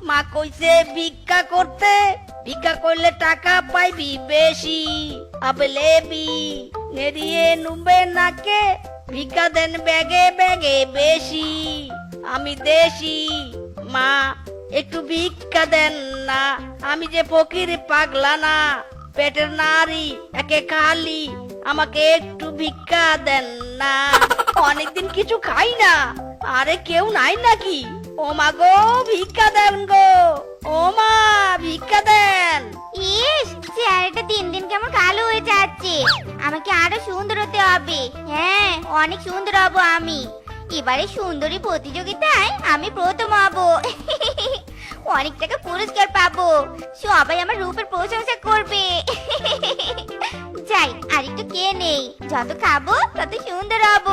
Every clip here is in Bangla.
মা কইছে ভিক্ষা করতে, ভিক্ষা করলে টাকা পাইবি বেশি। আবে লেবি নেরিয়ে নুবে নাকে, ভিক্ষা দেন ব্যাগে ব্যাগে বেশি। আমি দেশি মা, একটু ভিক্ষা দেন না। আমি যে ফকির পাগলা না, পেটের নারী একে খালি, আমাকে একটু ভিক্ষা দেন না। অনেকদিন কিছু খাই না। আরে কেউ নাই নাকি? ও মা গো ভিক্ষা দেন গো, ও মা ভিক্ষা দেন। ইস, চেহারাটা দিন দিন কেমন কালো হয়ে যাচ্ছে। আমাকে আরো সুন্দর হতে হবে। হ্যাঁ, অনেক সুন্দর হব আমি। এবারে সুন্দরী প্রতিযোগিতায় আমি প্রথম হব। অনেক টাকা পুরস্কার পাবো, সবাই আমার রূপের প্রশংসা করবে। যাই আর একটু কে নেই, যত খাবো তত সুন্দর হব।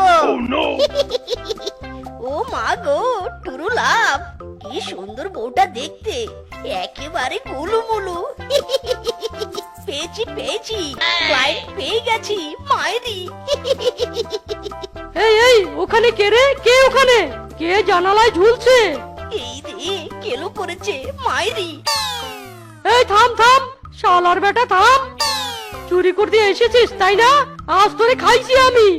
ও মা গো টুরু লাভ, কি সুন্দর বউটা দেখতে, একেবারে কুলুমুলু। পেয়েছি পেয়েছি, ক্লায়েন্ট পেয়ে গেছি মাইরি। এই এই, ওখানে কে রে? কে ওখানে? কে জানালায় ঝুলছে? এই রে কেলো করেছে মাইরি। এই থাম থাম, শালার বেটা থাম। চুরি করতে এসেছিস তাই না? আজ তোরে খাইছি আমি।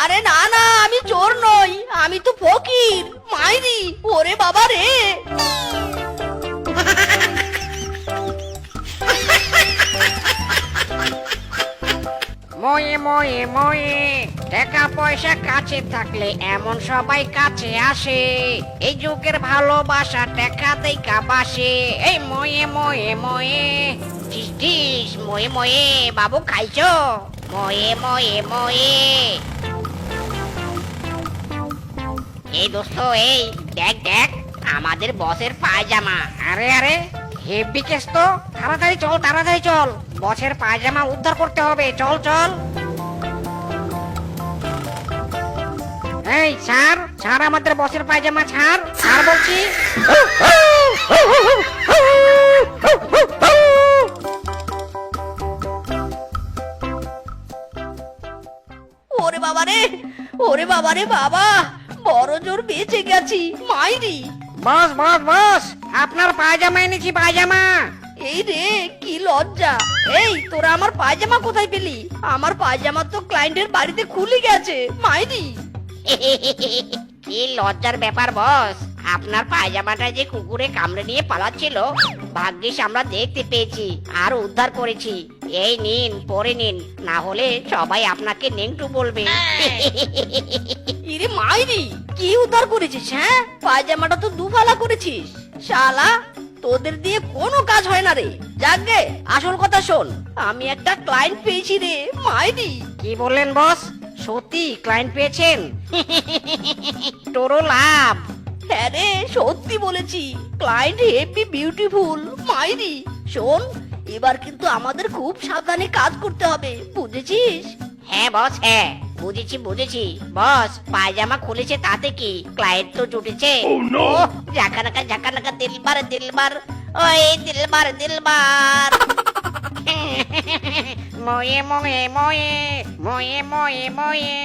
আরে না না, আমি চোর নই, আমি তো ফকির মাইরি। ওরে বাবা রে। ময়ে ময়ে ময়ে, টাকা পয়সা কাছে থাকলে এমন সবাই কাছে আসে। এই যুগের ভালোবাসা টাকা দেখা বাসে। এই ময়ে ময়ে ময়ে, টিস টিস ময়ে ময়ে, বাবু খাইছো? ময়ে ময়ে ময়ে। এই দোস্ত এই দেখ দেখ, আমাদের বসের পায়জামা। আরে আরে হেভি কেস তো, তাড়াতাড়ি চল তাড়াতাড়ি চল, বসের পায়জামা উদ্ধার করতে হবে। চল চল। এই ছাড় ছাড়, আমাদের বসের পায়জামা ছাড়, ছাড় বলছি। ওরে বাবা রে, ওরে বাবা রে বাবা, বড় জোর বেঁচে গেছি মাইরি। বস বস বস, আপনার পায়জামা এনেছি পায়জামা। এই রে কি লজ্জা। এই তোরা আমার পায়জামা কোথায় পেলি? আমার পায়জামা তো ক্লায়েন্টের বাড়িতে খুলে গেছে মাইরি। কি লজ্জার ব্যাপার বস, আপনার পায়জামাটা যে কুকুরে কামড়ে নিয়ে পালাচ্ছিল, ভাগ্যিস আমরা দেখতে পেয়েছি আর উদ্ধার করেছি। এই নিন পরে নিন, না হলে সবাই আপনাকে নেংটু বলবে। ইরে মাইরি, কি উদ্ধার করেছিস? হ্যাঁ, পায়জামাটা তো দুফালা করেছিস। শালা তোদের দিয়ে কোনো কাজ হয় না রে। যাকগে আসল কথা শোন, আমি একটা ক্লায়েন্ট পেয়েছি রে মাইরি। কি বললেন বস? সত্যি ক্লায়েন্ট পেয়েছেন? তোরও লাভ। হ্যাঁ রে সত্যি বলেছি, ক্লায়েন্ট হেভি বিউটিফুল মাইরি। শোন, এবার কিন্তু আমাদের খুব সাবধানে কাজ করতে হবে, বুঝেছিস? হ্যাঁ বস হ্যাঁ, বুঝেছি বুঝেছি। বস পায়জামা খুলেছে তাতে কি, ক্লায়েন্ট তো জুটেছে। ও ঝাঁকানাকা ঝাঁকানাকা, দিলবার দিলবার, ওই দিলবার দিলবার। ময়ে ময়ে ময়ে, ময়ে ময়ে ময়ে।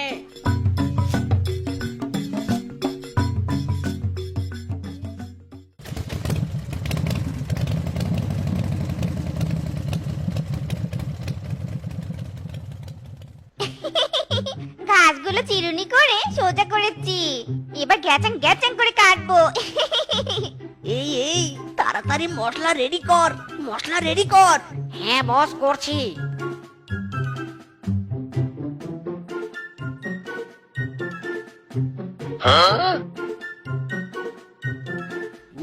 ঘাসগুলো চিরুনি করে সোজা করেছি, এবার গ্যাচাং গ্যাচাং করে কাটবো। এই এই তাড়াতাড়ি মশলা রেডি কর, মশলা রেডি কর। হ্যাঁ বস করছি।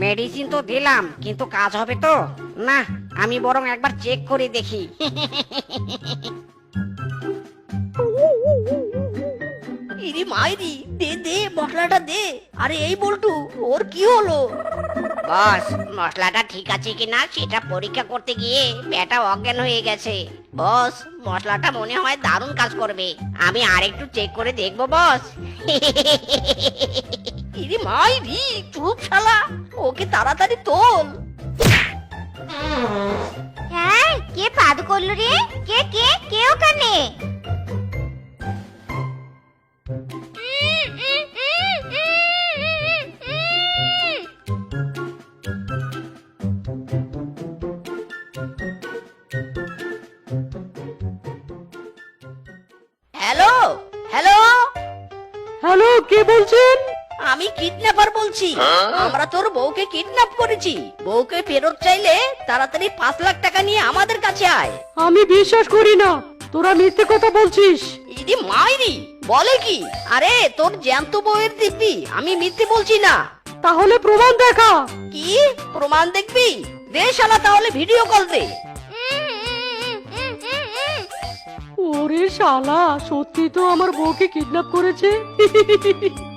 মেডিসিন তো দিলাম, কিন্তু কাজ হবে তো? না, আমি বরং একবার চেক করে দেখি। ইরি মাইরি, দে দে মশলাটা দে। আরে এই বল্টু, ওর কি হলো? বস মশলাটা ঠিক আছে কিনা সেটা পরীক্ষা করতে গিয়ে পেটা অজ্ঞান হয়ে গেছে। বস মশলাটা মনে হয় দারুণ কাজ করবে, আমি আরেকটু চেক করে দেখবো বস। ইরি মাইরি, চুপ শালা, ওকে তাড়াতাড়ি তোল। হ্যাঁ, কে পাদু করলো রে? কে কে কে ওখানে? বলছেন? আমি কিডন্যাপার বলছি। আমরা তোর বউকে কিডন্যাপ করেছি। বউকে ফেরত চাইলে তাড়াতাড়ি 5 লাখ টাকা নিয়ে আমাদের কাছে আয়। আমি বিশ্বাস করি না, তোরা মিথ্যে কথা বলছিস। ইদি মাইরি বলে কি? আরে তোর জ্যান্ত বউয়ের দিব্যি, আমি মিথ্যে বলছি না। তাহলে প্রমাণ দেখা। কি প্রমাণ দেখবি? দে শালা তাহলে ভিডিও কল দে। ওরে শালা, সত্যি তো আমার বউকে কিডন্যাপ করেছে।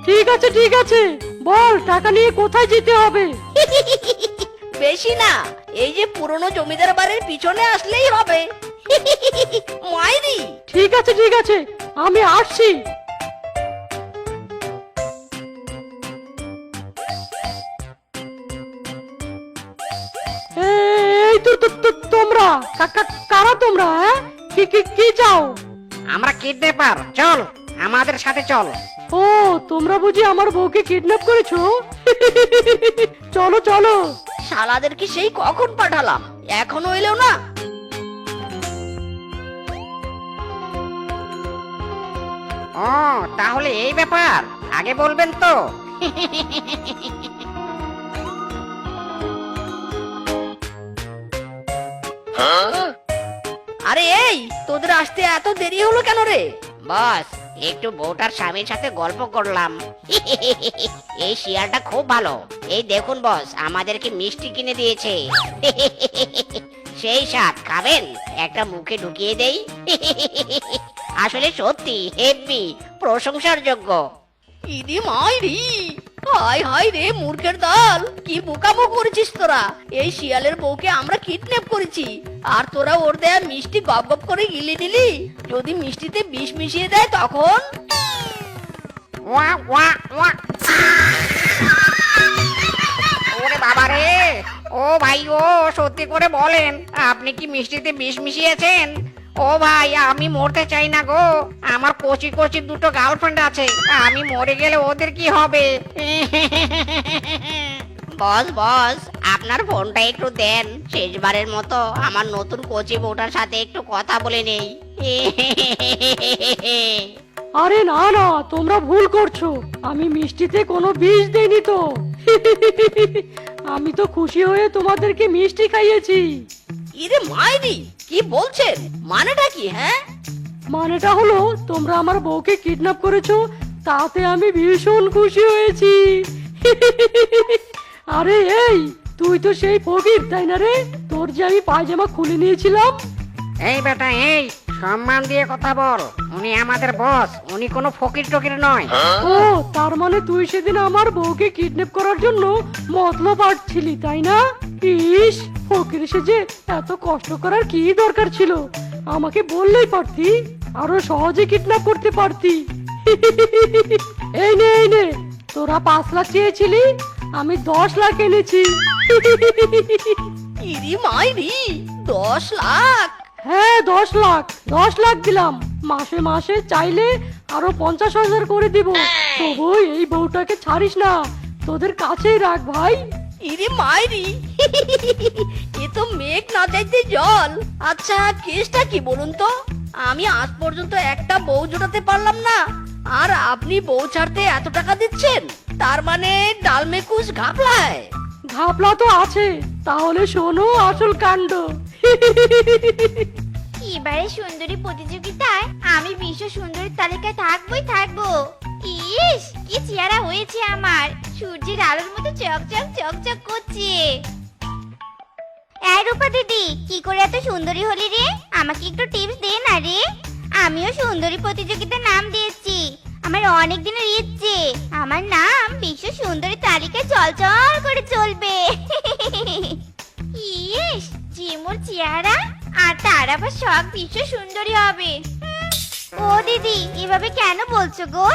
ঠিক আছে, বল টাকা নিয়ে কোথায় যেতে হবে? বেশি না, এই যে পুরনো জমিদার বাড়ির পিছনে আসলেই হবে। মাইরি ঠিক আছে, আমি আসছি। এই তোমরা কারা তোমরা? হ্যাঁ, কি চাও? আমরা কিডন্যাপার, চল আমাদের সাথে চল। ও, তোমরা বুঝি আমার বউকে কিডন্যাপ করেছো? চলো। শালাদের কি সেই কখন পাঠালাম, এখনো এলেও না? ও তাহলে এই ব্যাপার, আগে বলবেন তো। আরে এই তোদের আসতে এত দেরি হলো কেন রে? বস, একটু বউটার স্বামীর সাথে গল্প করলাম। এই শিয়ালটা খুব ভালো। এই দেখুন বস, আমাদেরকে মিষ্টি কিনে দিয়েছে। সেই স্বাদ, খাবেন? একটা মুখে ঢুকিয়ে দেই। আসলে সত্যি হেভি, প্রশংসার যোগ্য। ইদি মাইরি, হায় রে মূর্খের দল, কি বোকামো করেছিস তোরা? এই শিয়ালের বউকে আমরা কিডন্যাপ করেছি, আর তোরা ওর দেয়া মিষ্টি গপ গপ করে গিলে দিলি। যদি মিষ্টিতে বিষ মিশিয়ে দেয় তখন? ওয়া ওয়া ওয়া। ওরে বাবা রে! ও ভাই, ও সত্যি করে বলেন, আপনি কি মিষ্টিতে বিষ মিশিয়েছেন? ও ভাই, আমি মরতে চাই না গো। আমার কচি কচি দুটো গার্লফ্রেন্ড আছে, আমি মরে গেলে ওদের কি হবে? বস, আপনার ফোনটা একটু দেন। শেষবারের মতো আমার নতুন কচি বউটার সাথে একটু কথা বলে নেই। আরে না, তোমরা ভুল করছো। আমি মিষ্টিতে কোনো বিষ দেইনি তো। আমি তো খুশি হয়ে তোমাদেরকে মিষ্টি খাইয়েছি। ইরে মাইরি, কি বলছেন? মানেটা কি? হ্যাঁ, মানেটা হলো তোমরা আমার বউকে কিডন্যাপ করেছো, তাতে আমি ভীষণ খুশি হয়েছি। আরে এই, তুই তো সেই ফকির তাই না রে? তোর যে আমি পায়জামা খুলে নিয়েছিলাম। এই বেটা, এই সম্মান দিয়ে কথা বল। উনি আমাদের বস, উনি কোনো ফকির টকির নয়। ও, তার মানে তুই সেদিন আমার বউকে কিডন্যাপ করার জন্য মতলব আটছিলি তাই না? ইস, ফকির সেজে এত কষ্ট করার কি দরকার ছিল? আমাকে বললেই পারতি, আরো সহজে কিডন্যাপ করতে পারতি। এই নে, তোরা 5 লাখ চেয়েছিলি, আমি 10 লাখ এনেছি। ইরি মাইরি, 10 লাখ? হ্যাঁ, 10 লাখ দিলাম। মাসে চাইলে আরো 50,000 করে দিব। তবু এই বউটাকে ছাড়িস না, তোদের কাছেই রাখ ভাই। ইরে মাইরি, এ তো মেঘ না চাইতে জল। আচ্ছা, কেসটা কি বলুন তো? আমি আজ পর্যন্ত একটা বউ জোটাতে পারলাম না, আর আপনি বউ ছাড়তে এত টাকা দিচ্ছেন? তার মানে ডালমে কুছ ঘাপলায়। ঘাপলা তো আছে, তাহলে শোনো আসল কাণ্ড। এবারে সুন্দরী প্রতিযোগিতায় আমি বিশ্ব সুন্দরী তালিকায় থাকবো। ইস, কি চেহারা হয়েছে আমার, সূর্যের আলোর মতো চকচক করছে। এই রূপা দিদি, কি করে এত সুন্দরী হলি রে? আমাকে একটু টিপস দে না রে। আমিও সুন্দরী প্রতিযোগিতার নাম দিয়েছি। আমার অনেক দিনের ইচ্ছে, আমার নাম বিশ্ব সুন্দরী তালিকায় চল করে চলবে। ইস, যে মোর চেহারা, আর তার আবার শখ বিশ্ব সুন্দরী হবে। ও দিদি, এভাবে কেন বলছো গো?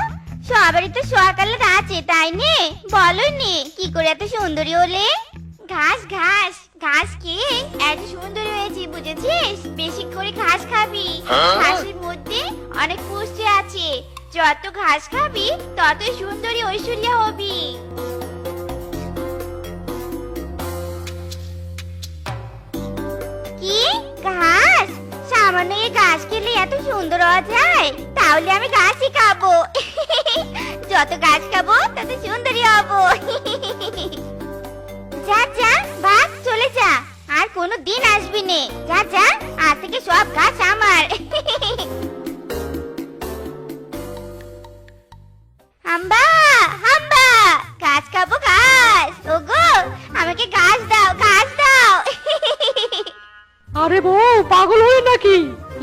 সবারই তো শখ আলাদা আছে তাই নে? বলো নে, কি করে এত সুন্দরী হলে? ঘাস খেয়ে এত সুন্দরী হয়েছি, বুঝেছিস? বেশি করে ঘাস খাবি। ঘাসের মধ্যে অনেক পুষ্টি আছে, যত ঘাস খাবি তত সুন্দরী ঐশ্বরিয়া হবি। কি ঘাস? সামান্য এই ঘাস খেলে এত সুন্দর হওয়া যায়? তাহলে আমি ঘাসই খাবো। যত গাছ খাবো তত সুন্দরী হব। যা যা ভাগ চলে যা, আর কোনো দিন আসবি নে। যা যা, আজ থেকে সব গাছ আমার। হাম্বা হাম্বা, গাছ খাবো গাছ। ওগো আমাকে গাছ দাও, গাছ দাও। আরে বউ, পাগল হয়ে নাকি?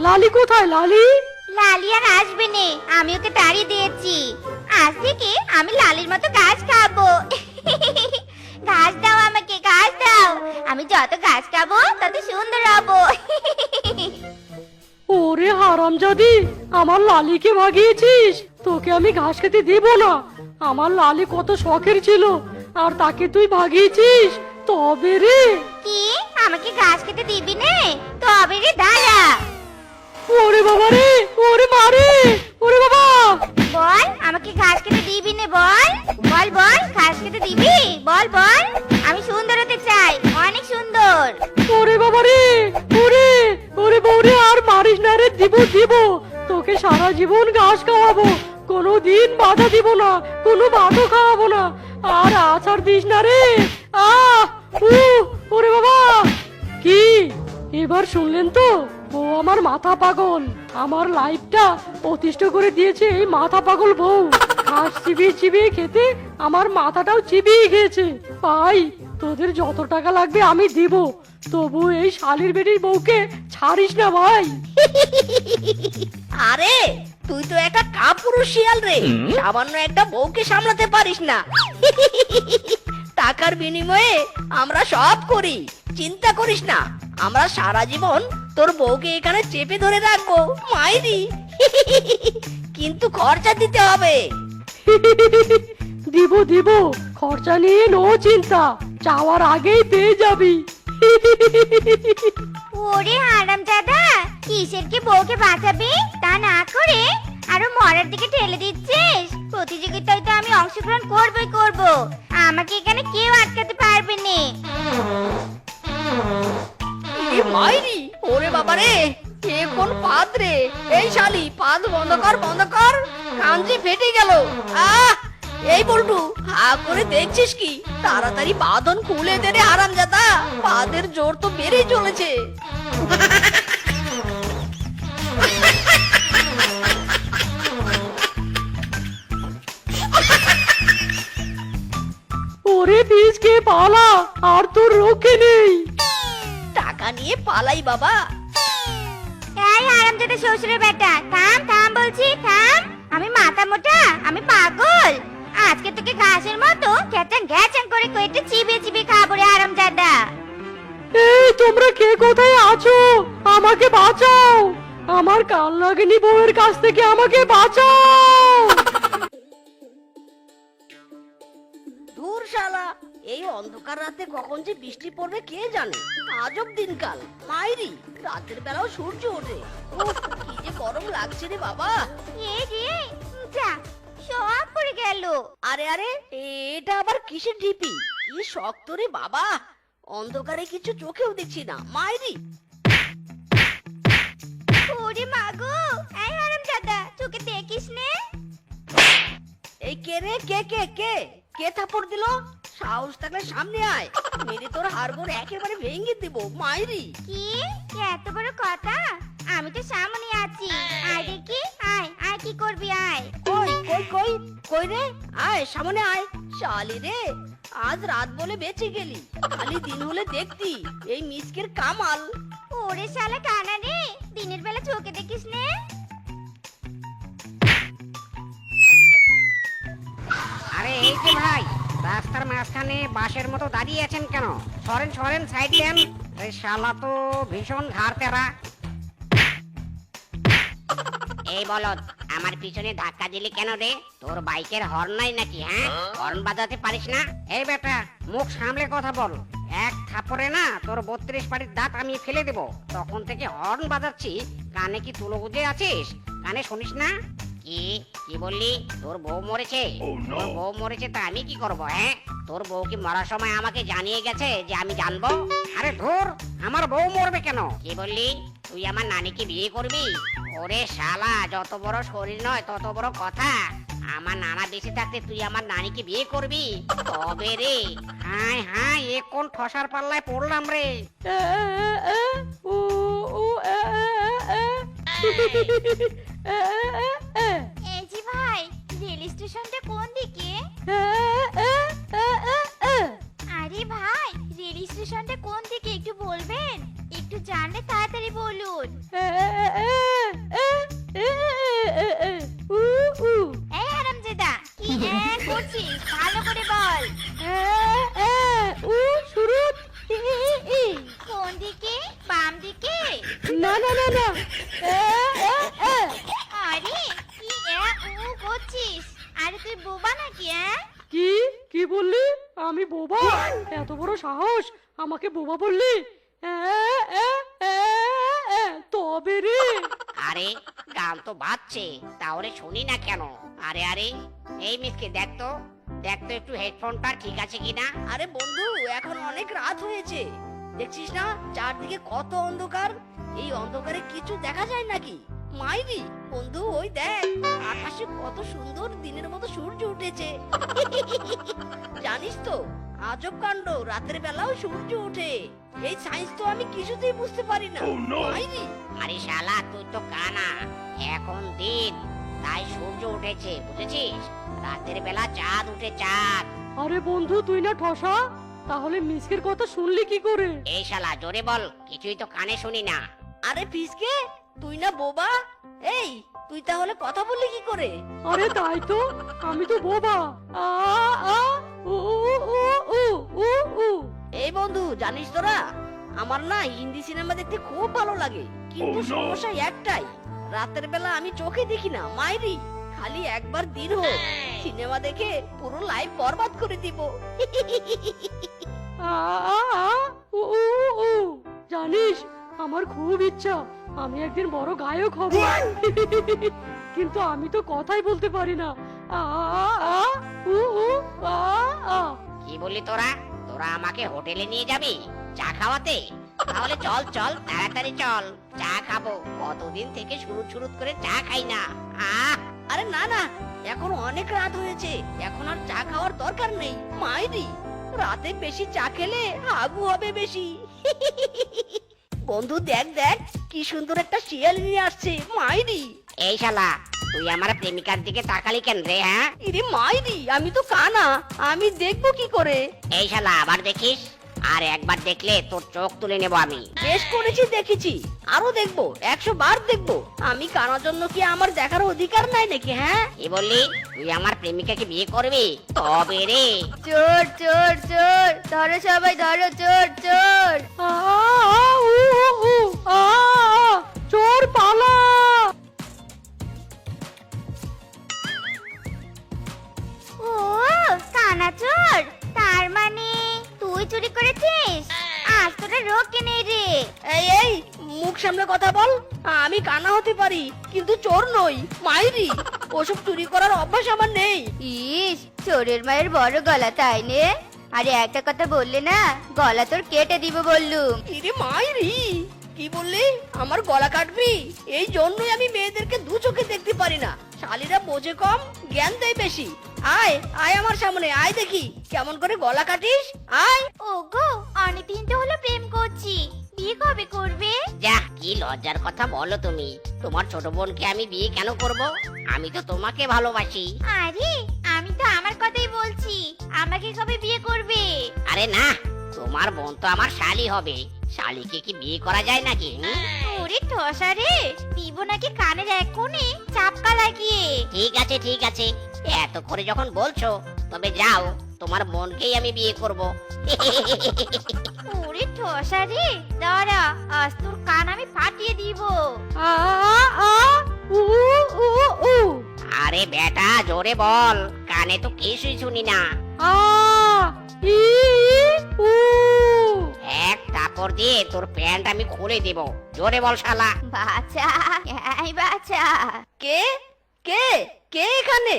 লালি কোথায় লালি? লালি আর আসবে নে, আমি ওকে তাড়িয়ে দিয়েছি। আজ থেকে আমি লালির মতো গাছ খাবো। ঘাস দাও আমাকে, ঘাস দাও। আমি যত ঘাস খাবো তত সুন্দর হব। ওরে হারামজাদি, আমার লালিকে ভাগিয়েছিস। তোকে আমি ঘাস খেতে দেব না। আমার লালি কত শখের ছিল, আর তাকে তুই ভাগিয়েছিস। তবে রে, কি আমাকে ঘাস খেতে দিবি নে? তবে রে দাঁড়া। ওরে বাবা রে, ওরে মারে, ওরে বাবা। বল আমাকে ঘাস খেতে দিবি নে? বল বল বল, ঘাস খেতে দিবি? বল বল, আমি সুন্দর হতে চাই, অনেক সুন্দর। ওরে বাবা রে, ওরে ওরে বউরে, আর মারিস না রে। দিব দিব, তোকে সারা জীবন ঘাস খাওয়াবো। কোনো দিন বাধা দিব না, কোনো ভাতও খাওয়াবো না। আর আছাড় দিস না রে। আহ ওরে বাবা। কি এবার শুনলেন তো? বউ আমার মাথা পাগল। আমার লাইফটা অতিষ্ঠ করে দিয়েছে এই মাথা পাগল বউ। ঘাস চিবিয়ে চিবিয়ে খেতে আমার মাথাটাও চিবিয়ে খেয়েছে। ভাই, তোদের যত টাকা লাগবে আমি দিব, তবু এই শালির বেটির বউকে ছাড়িস না ভাই। আরে তুই তো একটা কাপুরুষ শিয়াল রে, সামান্য একটা বউকে সামলাতে পারিস না। টাকার বিনিময়ে আমরা সব করি, চিন্তা করিস না। আমরা সারা জীবন তোর বউকে এখানে চেপে ধরে রাখবো মাইরি। কিন্তু খরচা দিতে হবে। দিব দিব, খরচা নিয়ে নো চিন্তা, চাওয়ার আগেই পেয়ে যাবি। ওরে হারামজাদা, কিসের কি বউকে বাঁচাবি তা না করে আরো মরার দিকে ঠেলে দিচ্ছিস। প্রতিযোগিতায় তো আমি অংশগ্রহণ করবই করব, আমাকে এখানে কেউ আটকাতে পারবে না। এ মাইরি, ওরে বাবা রে, এ কোন পাদ রে? এই শালি, পাদ বন্ধ কর, বন্ধ কর, কান যে ফেটে গেল। আহ, এই বল্টু, হা করে দেখছিস কি? তাড়াতাড়ি বাঁধন খুলে দে রে হারামজাদা, পাদের জোর তো বেড়েই চলেছে। ওরে বীজকে পালা, আর তোর রক্ষে নেই। টাকা নিয়ে পালাই বাবা। এই হারামজাদা শ্বশুরের বেটা, থাম থাম বলছি, থাম। আমি মাথা মোটা, আমি পাগল? আজকে তোকে ঘাসের মতো গ্যাচাং গ্যাচাং করে কয়েকটা চিবিয়ে চিবিয়ে খাবো রে হারামজাদা। এই তোমরা কে কোথায় আছো? আমাকে বাঁচাও, আমার কাল লাগেনি বউয়ের কাছ থেকে আমাকে বাঁচাও। ধুর শালা, এই অন্ধকার রাতে কখন যে বৃষ্টি পড়বে কে জানে। আজব দিনকাল মাইরি, রাতের বেলাও সূর্য ওঠে। উফ, কি যে গরম লাগছে রে বাবা। এ রে, যা সব পড়ে গেল। আরে আরে, এটা আবার কিসের ঢিপি? কি শক্ত রে বাবা, অন্ধকারে কিছু চোখেও দেখছি না মাইরি। ওরে মাগো, এই হারামজাদা তোকে দেখিস নে? এই কে রে, কে কে কে কে থাপড় দিল? সাহস থাকলে সামনে আয়, মেরে তোর হাড়গোড় একেবারে ভেঙে দিব মাইরি। কি এত বড় কথা? আমি তো সামনে আছি, আয় দেখি, আয় আয়, কি করবি আয়। কই কই কই কই রে, আয় সামনে আয়। শালি রে, আজ রাত বলে বেঁচে গেলি, খালি দিন হলে দেখতি এই মিসকের কামাল। ওরে শালা কানা রে, দিনের বেলা চোখে দেখিস নে? আরে এই যে ভাই, রাস্তার মাঝখানে বাঁশের মতো দাঁড়িয়ে আছেন কেন? সরেন সরেন, সাইড দেন। এই শালা তো ভীষণ ঘাড় তেরা। এই বলদ, আমার পিছনে ধাক্কা দিলি কেন রে? তোর বাইকের হর্ন নাই নাকি? হ্যাঁ, হর্ন বাজাতে পারিস না? এই বেটা, মুখ সামলে কথা বল। এক থাপড়ে না তোর 32 পাটির দাঁত আমি ফেলে দেব। তখন থেকে হর্ন বাজাচ্ছি, কানে কি তুলো গুজে আছিস? কানে শুনিস না? কি কি বললি? তোর বউ মরেছে? তোর বউ মরেছে তা আমি কি করব? হ্যাঁ, তোর বউ কি মরার সময় আমাকে জানিয়ে গেছে যে আমি জানবো? আরে ধুর, আমার বউ মরবে কেন? কি বললি? তুই আমার নানিকে বিয়ে করবি? ওরে শালা, যত বড় শরীর নয় তত বড় কথা। আমার নানা বেঁচে থাকতে তুই আমার নানিকে বিয়ে করবি? তবে রে, হাই হাই, এ কোন ঠসার পাল্লায় পড়লাম রে। এ, এ, উ, উ, এ, এ, এ, এ, এ, এই যে ভাই, রেল স্টেশনটা কোন দিকে? এ, এ, এ, এ, এ। আরে ভাই, রেল স্টেশনটা কোন দিকে একটু বলবেন? একটু জানলে তাড়াতাড়ি বলুন। এই হারামজাদা, কি করছিস? ভালো করে বল। কোন দিকে? বাম দিকে? না না না না আরে কি করছিস? আরে তুই বোবা নাকি? কি কি বললি? আমি বোবা? এত বড় সাহস, আমাকে বোবা বললি? তবে রে। আরে গান তো বাজছে, তাহলে শুনি না কেন? আরে আরে, এই মিসকে দেখ তো একটু হেডফোনটা ঠিক আছে কিনা। আরে বন্ধু, এখন অনেক রাত হয়েছে, দেখছিস না চারদিকে কত অন্ধকার? এই অন্ধকারে কিছু দেখা যায় নাকি? মাইরি বন্ধু, ওই দেখ আকাশে কত সুন্দর দিনের মতো সূর্য উঠেছে। জানিস তো, আজব কাণ্ড, রাতের বেলাও সূর্য ওঠে। এই সায়েন্স তো আমি কিছুতেই বুঝতে পারি না। মাইরি, আরে শালা, তুই তো কানা। এখন দিন, তাই সূর্য উঠেছে, বুঝেছিস? রাতের বেলা চাঁদ উঠে, চাঁদ। আরে বন্ধু, তুই না ঠসা, তাহলে মিসকের কথা শুনলি কি করে? এই শালা জোরে বল, কিছুই তো কানে শুনি না। আরে ফিসকে, তুই না বোবা? এই তুই তাহলে কথা বললি কি করে? আরে তাই তো, আমি তো বোবা। আ আ উ উ উ উ উ। এই বন্ধু, জানিস তোরা, আমার না হিন্দি সিনেমা দেখতে খুব ভালো লাগে, কিন্তু সমস্যা একটাই, রাতের বেলা আমি চোখে দেখি না। মাইরি, খালি একবার দিন হোক সিনেমা দেখে পুরো লাইফ বরবাদ করে দিব। আ আ আ উ উ উ। জানিস, আমার খুব ইচ্ছা আমি একদিন বড় গায়ক হব, কিন্তু আমি তো কথাই বলতে পারি না। আ আ আ উ উ আ আ। কি বললি তোরা? তোরা আমাকে হোটেলে নিয়ে যাবি চা খাওয়াতে? তাহলে চল চল, তাড়াতাড়ি চল, চা খাবো। কতদিন থেকে শুরু করে চা খাই না। আরে না না, এখন অনেক রাত হয়েছে, এখন আর চা খাওয়ার দরকার নেই। মাইরি, রাতে বেশি চা খেলে হাগু হবে বেশি। বন্ধু দেখ দেখ, কি সুন্দর একটা শিয়াল নিয়ে আসছে। মাইরি, এই শালা, তুই আমার প্রেমিকার দিকে তাকালি কেন রে? হ্যাঁ, ইরে মাইরি, আমি তো কানা, আমি দেখবো কি করে? এই শালা, আবার দেখিস? আর একবার দেখলে তোর চোখ তুলে নেব আমি। বেশ করেছি, দেখেছি, আরো দেখবো, 100 বার দেখবো। আমি কানার জন্য কি আমার দেখার অধিকার নাই নাকি? হ্যাঁ, কি বললি? তুই আমার প্রেমিকাকে বিয়ে করবি? তবে রে। চোর চোর চোর, ধরো সবাই ধরো, চোর চোর। আ আ উ উ উ আ আ। চোর পালা। ও কানা চোর, তার মানে তুই চুরি করেছিস? আজ তোরা রোকে নেই রে। এই মুখ সামনে কথা বল। আমি কানা হতে পারি, কিন্তু চোর নই। মাইরি, ওসব চুরি করার অভ্যাস আমার নেই। ইস, চোরের মায়ের বড় গলা, তাই নে? আরে একটা কথা বললে না, গলা তোর কেটে দিব বললুম। ইরে মাইরি, কি বললি? আমার গলা কাটবি? এই জন্যই আমি মেয়েদেরকে দু চোখে দেখতে পারি না। শালীরা বোঝে কম, জ্ঞান দেয় বেশি। আয় আয় আমার সামনে, আয় দেখি কেমন করে গলা কাটিস। আয়। ওগো, অনেকদিন তো হলো প্রেম করছি, বিয়ে কবে করবে? যা, কি লজ্জার কথা বলো তুমি। তোমার ছোট বোনকে আমি বিয়ে কেন করব? আমি তো তোমাকে ভালোবাসি। আরে আমি তো আমার কথাই বলছি, আমাকে কবে বিয়ে করবে? আরে না, তোমার বোন তো আমার শালি হবে। শালিকে কি বিয়ে করা যায় নাকি? ওরে ঠসা রে, দিব নাকি কানের এক কোণে চাপকা লাগিয়ে? ঠিক আছে ঠিক আছে, এত করে যখন বলছো, তবে যাও, তোমার বোনকেই আমি বিয়ে করব। ওরে ঠসা রে, দাঁড়া, আজ তোর কান আমি ফাটিয়ে দিব। আ আ উ উ উ। আরে বেটা, জোরে বল, কানে তো কিছুই শুনি না। আ ই উ। এক থাপড় দিয়ে তোর প্যান্ট আমি খুলে দেব। জোরে বল শালা। বাচ্চা, এই বাচ্চা। কে কে কে এখানে?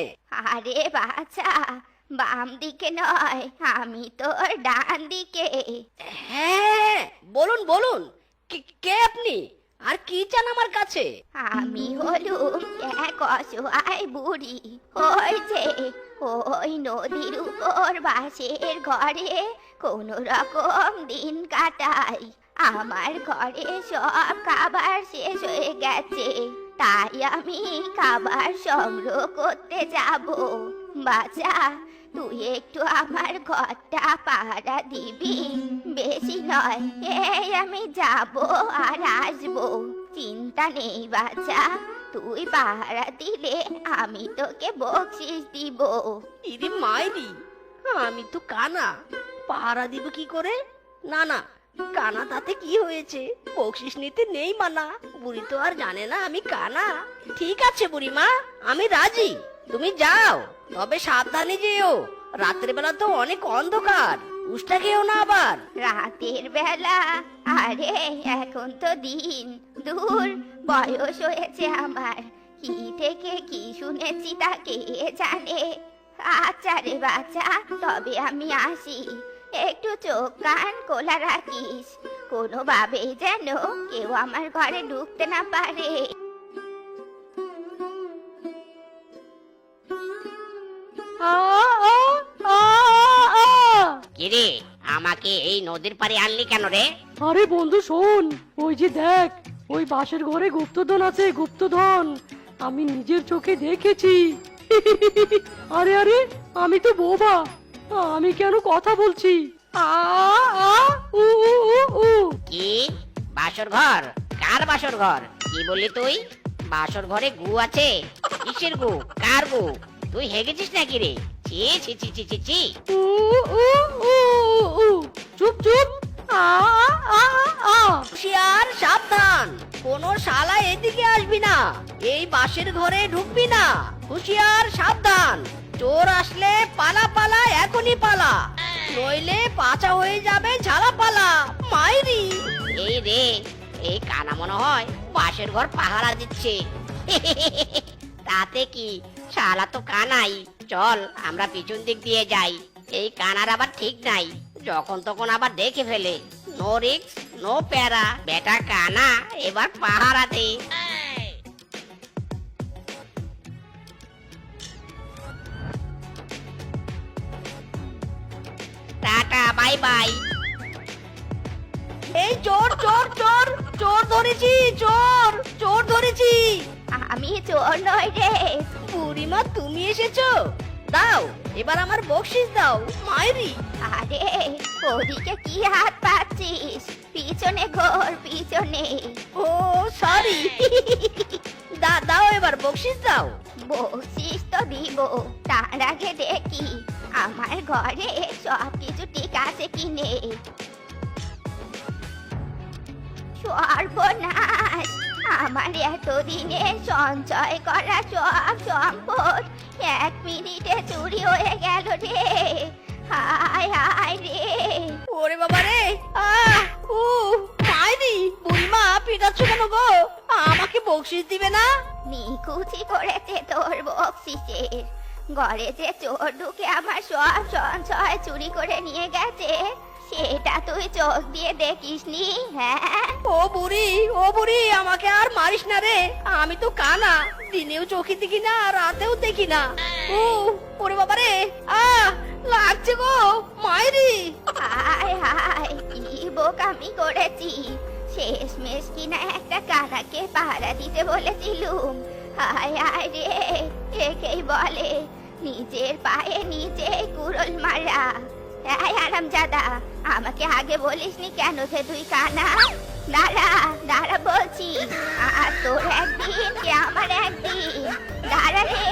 আরে বাচ্চা, বাম দিকে নয়, আমি তোর ডান দিকে। হ্যাঁ, বলুন বলুন, কে আপনি? আর কি চান আমার কাছে? আমি হলুম এক অসহায় বুড়ি, ওই যে ওই নদীর উপর বাঁশের ঘরে কোন রকম দিন কাটাই। আমার ঘরে সব খাবার শেষ হয়ে গেছে, তাই আমি খাবার সংগ্রহ করতে যাব। বাছা, তুই একটু আমার ঘরটা পাহারা দিবি, বেশি নয়, এই আমি যাব আর আসবো, চিন্তা নেই বাছা। তুই পাহারা দিলে আমি তোকে বকশিস দিব। ইদি মাইরি, আমি তো কানা, পাহারা দিব কি করে? না না, কানা তাতে কি হয়েছে, বকশিস নিতে নেই মানা। বুড়ি তো আর জানে না আমি কানা। ঠিক আছে বুড়িমা, আমি রাজি, তুমি যাও, তবে সাবধানে যেও, রাতের বেলা তো অনেক অন্ধকার, উষ্টা খেও না আবার। রাতের বেলা? আরে এখন তো দিন, দূর, বয়স হয়েছে আমার, কি থেকে কি শুনেছি তা কে জানে। আচ্ছা রে বাচ্চা, তবে আমি আসি, একটু চোখ কান খোলা রাখিস, কোনোভাবেই যেন কেউ আমার ঘরে ঢুকতে না পারে। আ আ আ আ কিরে, আমাকে এই নদীর পাড়ে আনলি কেন রে? আরে বন্ধু শোন, ওই যে দেখ, ওই বাঁশের ঘরে গুপ্তধন আছে, গুপ্তধন, আমি নিজের চোখে দেখেছি। আরে আরে, আমি তো বোবা, আমি কেন কথা বলছি? আ আ উ উ উ উ কি বাসর ঘর? কার বাসর ঘর? কি বললি তুই? বাসর ঘরে গু আছে? কিসের গু? কার গু? তুই হেগেছিস নাকি রে? ছি ছি ছি ছি ছি ছি। উ উ উ উ চুপ চুপ। আ আ আ হুঁশিয়ার, সাবধান, কোনো শালা এদিকে আসবি না, এই বাঁশের ঘরে ঢুকবি না। হুঁশিয়ার, সাবধান, চোর আসলে পালা পালা, এখনই পালা, নইলে পাচা হয়ে যাবে ঝালা পালা। মাইরি, এই রে, এই কানা মনে হয় বাসের ঘর পাহারা দিচ্ছে। তাতে কি, শালা তো কানাই। চল আমরা পিছন দিক দিয়ে যাই, এই কানার আবার ঠিক নাই, যখন তখন আবার দেখে ফেলে। নো রিস্ক নো প্যারা, বেটা কানা এবার পাহারা দে। Tata bye bye. এই চোর চোর চোর, চোর ধরেছি, চোর চোর ধরেছি। আমি চোর নই রে। বুড়িমা তুমি এসেছো, দাও এবার আমার বকশিস দাও। মাইরি, আরে ওদিকে কি হাত পাচ্ছিস? পিছনে ঘোর, পিছনে। ও সরি। দাও এবার বকশিস দাও। বকশিস তো দিব, তার আগে দেখি আমার ঘরে সবকিছু ঠিক আছে কি নেই। সর্বনাশ, আমার এতদিনে সঞ্চয় করা সব সম্পদ এক মিনিটে চুরি হয়ে গেল রে। হায় হায় রে। ওরে বাবা রে, উ মাইরি, বুড়িমা পিটাচ্ছ কেন গো? আমাকে বকশিস দিবে না? নিকুচি করেছে তোর বকশিসের, ঘরে যে চোর ঢুকে আমার সব সঞ্চয় চুরি করে নিয়ে গেছে, সেটা তুই চোখ দিয়ে দেখিসনি? হ্যাঁ, ও বুড়ি, ও বুড়ি, আমাকে আর মারিস না রে, আমি তো কানা, দিনেও চোখে দেখি না, রাতেও দেখি না। ওরে বাবা রে, লাগছে গো, মাইরি। হায় হায়, কি বোকামি করেছি, শেষমেশ কিনা একটা কানাকে পাহারা দিতে বলেছিলুম। হায় হায় রে, একেই বলে নিজের পায়ে নিজে কুড়োল মারা। এই হারামজাদা, আমাকে আগে বলিসনি কেন যে তুই কানা? দাঁড়া দাঁড়া বলছি, আর তোর একদিন কি আমার একদিন, দাঁড়া রে।